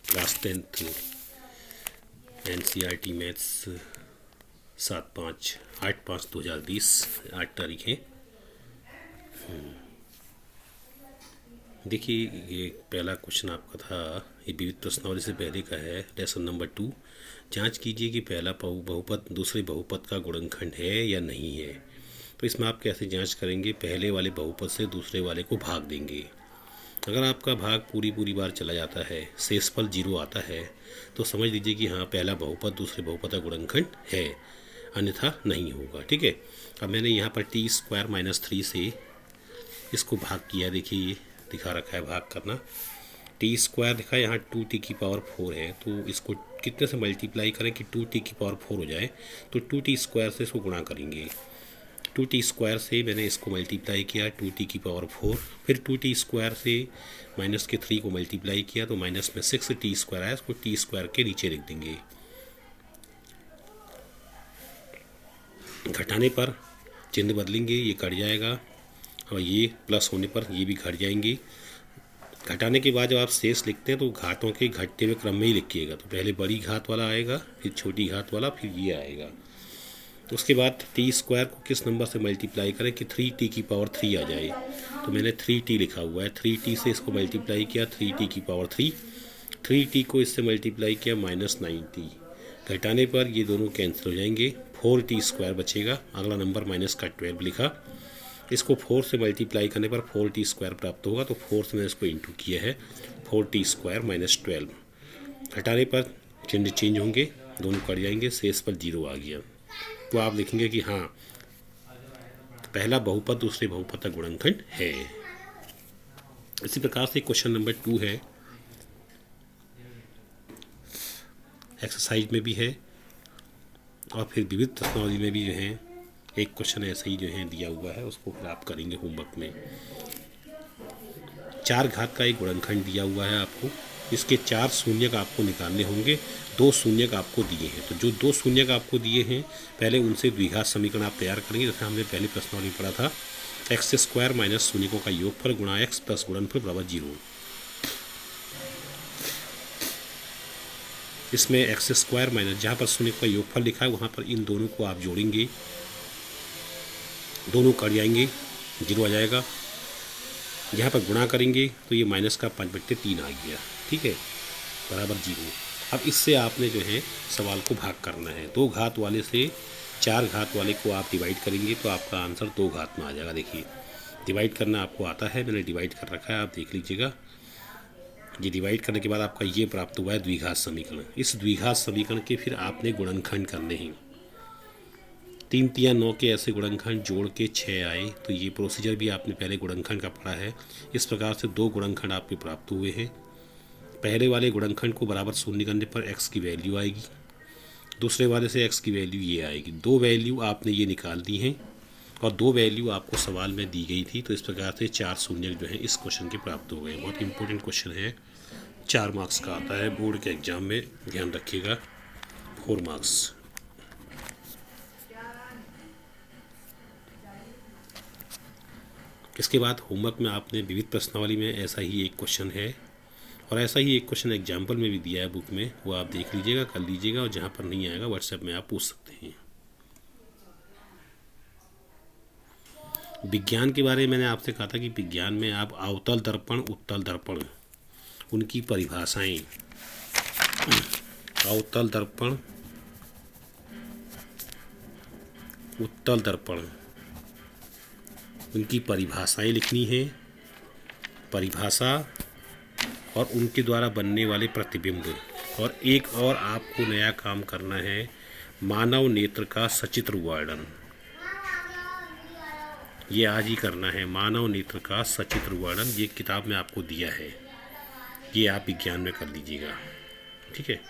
Class 10th NCERT maths 7/5/8/5/2020 8 तारीख है। देखिए, ये पहला क्वेश्चन आपका था, ये विविध प्रश्नावली से पहले का है, लेसन नंबर 2। जांच कीजिए कि पहला बहुपद दूसरे बहुपद का गुणनखंड है या नहीं है। तो इसमें आप कैसे जांच करेंगे? पहले वाले बहुपद से दूसरे वाले को भाग देंगे। अगर आपका भाग पूरी बार चला जाता है, शेषफल 0 आता है, तो समझ लीजिए कि हाँ, पहला बहुपद दूसरे बहुपद का गुणनखंड है, अन्यथा नहीं होगा। ठीक है। अब मैंने यहाँ पर t² - 3 से इसको भाग किया। देखिए, ये दिखा रखा है भाग करना। t² लिखा है, यहाँ 2t⁴ है, तो इसको कितने से मल्टीप्लाई करें कि 2t⁴ हो जाए? तो 2t² से इसको गुणा करेंगे। 2t² से मैंने इसको मल्टीप्लाई किया 2t⁴, फिर 2t² से -3 को मल्टीप्लाई किया, तो माइनस में 6t² आया, इसको t² के नीचे लिख देंगे। घटाने पर चिन्ह बदलेंगे, ये कट जाएगा, और ये प्लस होने पर ये भी घट जाएंगे। घटाने के बाद जब आप शेष लिखते हैं तो घातों के घटते हुए क्रम में ही लिखिएगा। तो पहले बड़ी घात वाला आएगा, फिर छोटी घात वाला, फिर ये आएगा। तो उसके बाद t² को किस नंबर से मल्टीप्लाई करें कि 3t⁴ आ जाए? तो मैंने 3t लिखा हुआ है, 3t से इसको मल्टीप्लाई किया 3t⁴, 3t को इससे मल्टीप्लाई किया -9t। घटाने पर ये दोनों कैंसिल हो जाएंगे, 4t² बचेगा। अगला नंबर माइनस का 12 लिखा, इसको 4 से मल्टीप्लाई करने पर 4t² प्राप्त होगा, तो 4 से मैंने इसको इंटू किया है, 4t² - 12। घटाने पर चिन्ह चेंज होंगे, दोनों कट जाएंगे, शेष पर 0 आ गया। तो आप लिखेंगे कि हाँ, पहला बहुपद दूसरे बहुपद का गुणनखंड है। इसी प्रकार से क्वेश्चन नंबर 2 है, एक्सरसाइज में भी है और फिर विविध प्रश्नावली में भी जो है एक क्वेश्चन ऐसा ही जो है दिया हुआ है, उसको फिर आप करेंगे होमवर्क में। 4 घात का एक गुणनखंड दिया हुआ है आपको, इसके 4 शून्यक आपको निकालने होंगे, 2 शून्यक आपको दिए हैं। तो जो 2 शून्यक आपको दिए हैं, पहले उनसे द्विघात समीकरण आप तैयार करेंगे। जैसे हमने पहले प्रश्नावली में पढ़ा था, x² - शून्यकों का योगफल गुणा x प्लस गुणनफल बराबर 0। इसमें x² जहाँ पर शून्यकों का योगफल लिखा है, वहाँ पर इन दोनों को आप जोड़ेंगे, दोनों कट जाएंगे, 0 आ जाएगा। यहाँ पर गुणा करेंगे तो ये -5/3 आ गया। ठीक है, बराबर 0। अब इससे आपने जो है सवाल को भाग करना है। 2 घात वाले से 4 घात वाले को आप डिवाइड करेंगे, तो आपका आंसर 2 घात में आ जाएगा। देखिए, डिवाइड करना आपको आता है, मैंने डिवाइड कर रखा है, आप देख लीजिएगा। ये डिवाइड करने के बाद आपका ये प्राप्त हुआ है द्विघात समीकरण। इस द्विघात समीकरण के फिर आपने गुणनखंड करने हैं। 3 × 9 के ऐसे गुणनखंड जोड़ के 6 आए, तो ये प्रोसीजर भी आपने पहले गुणनखंड का पढ़ा है। इस प्रकार से 2 गुणनखंड आपके प्राप्त हुए हैं। पहले वाले गुणनखंड को बराबर शून्य करने पर x की वैल्यू आएगी, दूसरे वाले से x की वैल्यू ये आएगी। 2 वैल्यू आपने ये निकाल दी हैं और 2 वैल्यू आपको सवाल में दी गई थी। तो इस प्रकार से 4 शून्यक जो है इस क्वेश्चन के प्राप्त हो गए। बहुत इंपॉर्टेंट क्वेश्चन है, 4 मार्क्स का आता है बोर्ड के एग्जाम में, ध्यान रखिएगा। 4 मार्क्स। इसके बाद होमवर्क में आपने विविध प्रश्नावली में ऐसा ही एक क्वेश्चन है, और ऐसा ही एक क्वेश्चन एग्जाम्पल में भी दिया है बुक में, वो आप देख लीजिएगा, कर लीजिएगा, और जहाँ पर नहीं आएगा व्हाट्सएप में आप पूछ सकते हैं। विज्ञान के बारे में मैंने आपसे कहा था कि विज्ञान में आप अवतल दर्पण, उत्तल दर्पण, उनकी परिभाषाएं, अवतल दर्पण, उत्तल दर्पण, उनकी परिभाषाएं लिखनी है। परिभाषा और उनके द्वारा बनने वाले प्रतिबिंब। और एक और आपको नया काम करना है, मानव नेत्र का सचित्र वर्णन। ये आज ही करना है, मानव नेत्र का सचित्र वर्णन। ये किताब में आपको दिया है, ये आप विज्ञान में कर लीजिएगा। ठीक है।